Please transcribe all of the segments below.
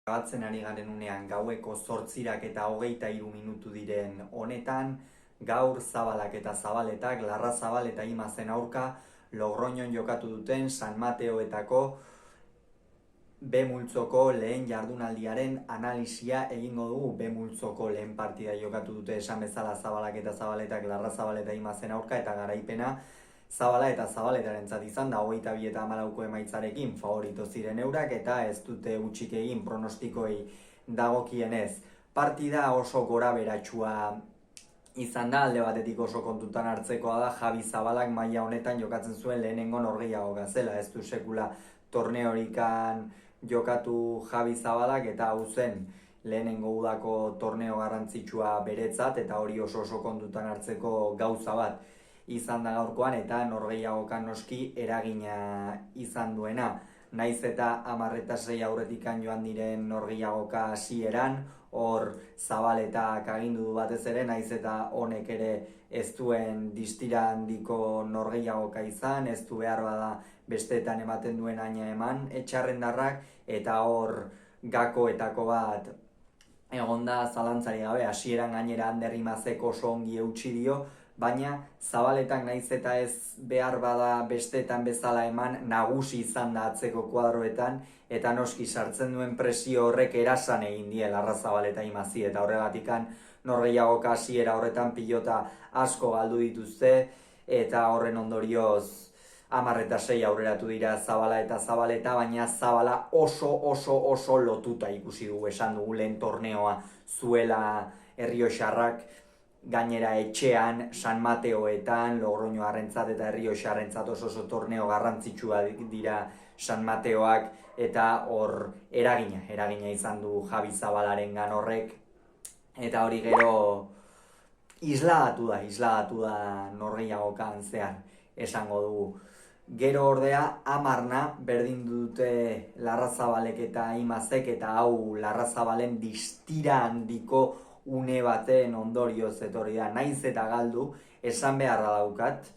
Batzen ari garen unean gaueko 8:23 minutu diren honetan, gaur Zabalak eta Zabaletak, Larrazabal eta Imazen aurka Logroñon jokatu duten San Mateoetako B multzoko lehen jardunaldiaren analisia egingo dugu. B multzoko lehen partida jokatu dute esan bezala Zabalak eta Zabaletak, Larrazabal eta Imazen aurka, eta garaipena Zabala eta Zabaletarentzat izan da 22-14 emaitzarekin favorito ziren eurak, eta ez dute utzik egin pronostikoei dagokienez. Partida oso goraberatsua izan da, alde batetik oso kontutan hartzekoa da Javi Zabalak maila honetan jokatzen zuen lehenengo norgehiagoka zela, ez du sekula torneorikan jokatu Javi Zabalak, eta hau zen lehenengo udako torneo garrantzitsua beretzat, eta hori oso kontutan hartzeko gauza bat izan da gaurkoan, eta norgehiagokan noski eragina izan duena. Naiz eta 10-6 aurretikan joan diren norgehiagoka hasieran, hor Zabaletak agindu du batez ere, naiz eta honek ere ez duen distira handiko norgehiagoka izan, ez du behar bada besteetan ematen duen aina eman etxarrendarrak, eta hor gakoetako bat egonda zalantzari gabe. Hasieran gainera Ander Imazek oso ongi eutsi dio, baina Zabaletak naiz eta ez behar bada besteetan bezala eman, nagusi izan da atzeko kuadroetan, eta noski sartzen duen presio horrek erasan egin die Larrazabal eta Imazi, eta horregatikan norgehiagoka hasiera horretan pilota asko galdu dituzte, eta horren ondorioz 10-6 aurreratu dira Zabala eta Zabaleta, baina Zabala oso lotuta ikusi dugu, esan dugu lehen torneoa zuela Errioxarrak, gainera etxean, San Mateoetan, Logroñoarrentzat eta Errioxarrentzat oso torneo garrantzitsua dira San Mateoak, eta hor eragina izan du Javi Zabalarengan horrek, eta hori gero isladatu da norgehiagokan zehar, esango dugu. Gero ordea 10 berdin dute Larrazabalek eta Imazek, eta hau Larrazabalen distira handiko une baten ondorioz etorri da. Naiz eta galdu, esan beharra daukat,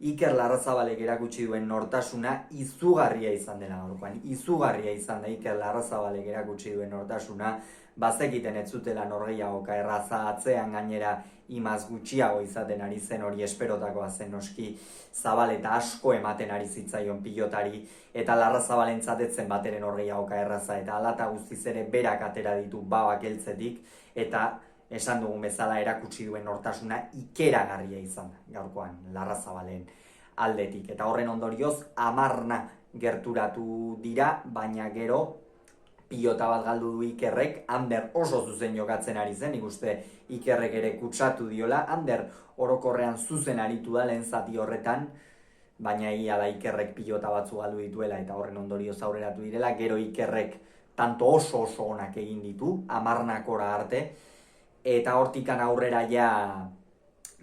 Iker Larrazabalek erakutsi duen nortasuna izugarria izan dela gaurkoan. Izugarria izan da Iker Larrazabalek erakutsi duen nortasuna, bazekiten ez zutela norgehiagoka erraza, atzean gainera Imaz gutxiago izaten ari zen, hori esperotakoa zen noski. Zabaleta asko ematen ari zitzaion pilotari, eta Larrazabalentzat ez zen bateren norgehiagoka erraza, eta alata guztiz ere berak atera ditu babak heltzetik, eta esan dugun bezala erakutsi duen nortasuna ikeragarria izan da gaurkoan Larrazabalen aldetik, eta horren ondorioz 10 gerturatu dira, baina gero pilota bat galdu du Ikerrek. Ander oso zuzen jokatzen ari zen, ikuste Ikerrek ere kutsatu diola. Ander orokorrean zuzen aritu da lehen zati horretan, baina ia da Ikerrek pilota batzu galdu dituela, eta horren ondorioz aurreratu direla. Gero Ikerrek tanto oso onak egin ditu, 10 arte, eta hortikan aurrera ja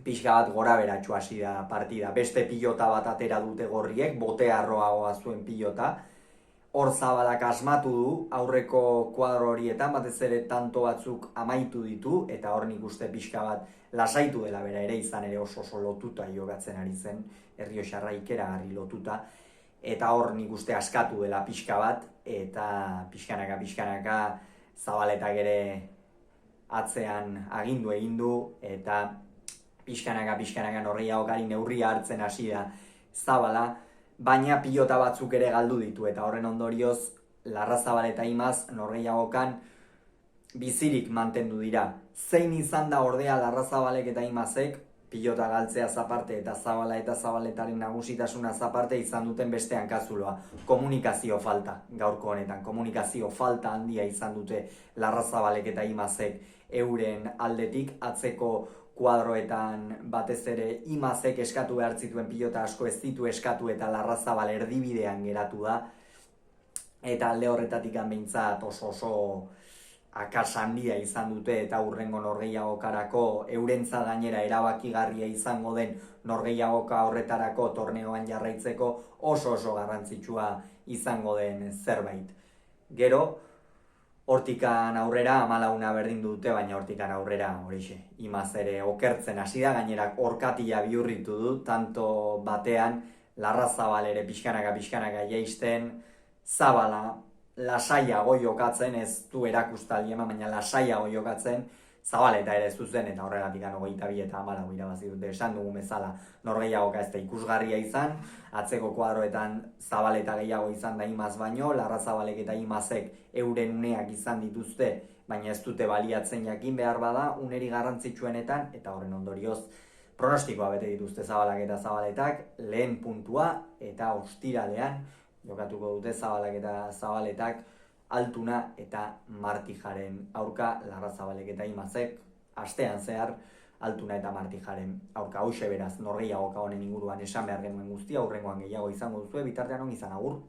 pixka bat gora beratxu hasi da partida. Beste pilota bat atera dute gorriek, botearroagoa zuen pilota. Hor Zabalak asmatu du aurreko kuadro horietan, batez ere tanto batzuk amaitu ditu, eta hor nik uste pixka bat lasaitu dela bera ere, izan ere oso lotuta jokatzen ari zen, Errioxarra ikeragarri lotuta, eta hor nik uste askatu dela pixka bat, eta pixkanaka Zabaletak ere atzean agindu egin du, eta pixkanaka norgehiagokari neurria hartzen hasi da Zabala, baina pilota batzuk ere galdu ditu, eta horren ondorioz Larrazabal eta Imaz norgehiagokan bizirik mantendu dira. Zein izan da ordea Larrazabalek eta Imazek, pilota galtzea zaparte eta Zabala eta Zabaletaren nagusitasuna zaparte, izan duten beste hankazuloa, komunikazio falta gaurko honetan. Komunikazio falta handia izan dute Larrazabalek eta Imazek euren aldetik, atzeko kuadroetan batez ere Imazek eskatu behar zituen pilota asko ez ditu eskatu, eta Larrazabal erdibidean geratu da, eta alde horretatik behintzat oso akats handia izan dute, eta hurrengo norgehiagokarako eurentzat gainera erabakigarria izango den norgehiagoka horretarako torneoan jarraitzeko oso garrantzitsua izango den zerbait. Gero hortikan aurrera 14 berdin dute, baina hortikan aurrera horixe Imaz ere okertzen hasi da, gainera orkatia bihurritu du, tanto batean Larrazabal ere pixkanaka jaisten, Zabala lasaiago jokatzen, ez du erakustaldi eman, baina lasaiago jokatzen, Zabaleta ere zuzen, eta horregatik 22 eta 14 irabazi dute, esan dugun bezala norgehiagoka ez da ikusgarria izan, atzeko kuadroetan Zabaleta gehiago izan da Imaz baino, Larrazabalek eta Imazek euren uneak izan dituzte, baina ez dute baliatzen jakin behar bada, uneri garrantzitsuenetan, eta horren ondorioz pronostikoa bete dituzte Zabalak eta Zabaletak, lehen puntua eta ostiralean jokatuko dute Zabalak eta Zabaletak Altuna eta Martijaren aurka, Larrazabalek eta Imazek astean zehar Altuna eta Martijaren aurka. Hauxe beraz, norgehiagoka honen inguruan esan behar genuen guztia, hurrengoan gehiago izango duzue, bitartean ongi izan, agur!